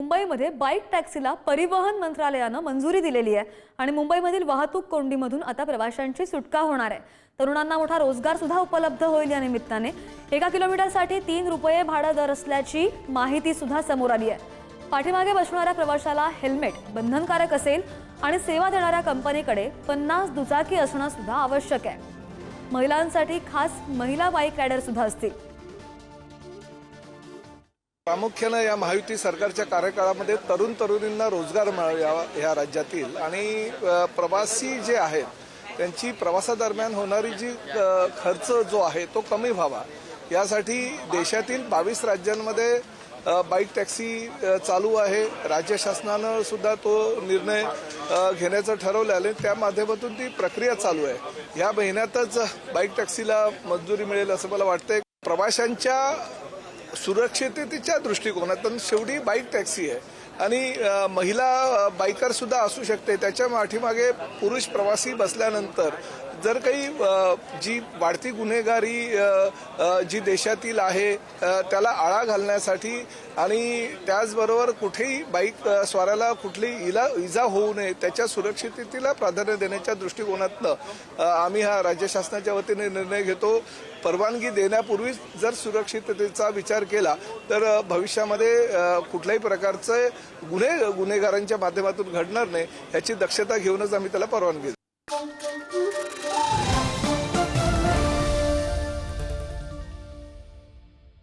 मुंबईमध्ये बाईक टॅक्सीला परिवहन मंत्रालयानं मंजुरी दिलेली आहे आणि मुंबईमधील वाहतूक कोंडीमधून आता प्रवाशांची सुटका होणार आहे। तरुणांना मोठा रोजगार सुद्धा उपलब्ध होईल। या निमित्ताने 1 किलोमीटरसाठी 3 रुपये भाडं दर असल्याची माहिती सुद्धा समोर आली आहे। पाठीमागे बसणाऱ्या प्रवाशाला हेल्मेट बंधनकारक असेल आणि सेवा देणाऱ्या कंपनीकडे 50 दुचाकी असणं सुद्धा आवश्यक आहे। महिलांसाठी खास महिला बाईक रायडर सुद्धा असतील। प्रामुख्याने या महायुती सरकारच्या कार्यकाळामध्ये तरुणींना रोजगार मिळावा या राज्यातील आणि प्रवासी जे आहेत त्यांची प्रवासादरम्यान होणारी जी खर्च जो आहे तो कमी व्हावा यासाठी देशातील 22 राज्यांमध्ये बाईक टॅक्सी चालू आहे। राज्य शासनानं सुद्धा तो निर्णय घेण्याचं ठरवलं आहे। त्या माध्यमातून ती प्रक्रिया चालू आहे। या महिन्यातच बाईक टॅक्सीला मंजुरी मिळेल असं मला वाटतंय। प्रवाशांच्या सुरक्षिततेच्या दृष्टिकोनातून शेवटी बाईक टॅक्सी आहे आणि महिला बायकर सुद्धा असू शकते। त्याच्या पाठीमागे पुरुष प्रवासी बसल्यानंतर जर काही जी वाढती गुन्हेगारी जी देशातील आहे त्याला आळा घालण्यासाठी आणि त्याचबरोबर कुठेही बाईक स्वाराला कुठलीही इजा होऊ नये त्याच्या सुरक्षिततेला प्राधान्य देण्याच्या दृष्टिकोनातनं आम्ही हा राज्य शासनाच्या वतीने निर्णय घेतो। परवानगी देण्यापूर्वी जर सुरक्षिततेचा विचार केला तर भविष्यामध्ये कुठल्याही प्रकारचे गुन्हेगारांच्या माध्यमातून घडणार नाही याची दक्षता घेऊनच आम्ही त्याला परवानगी देतो।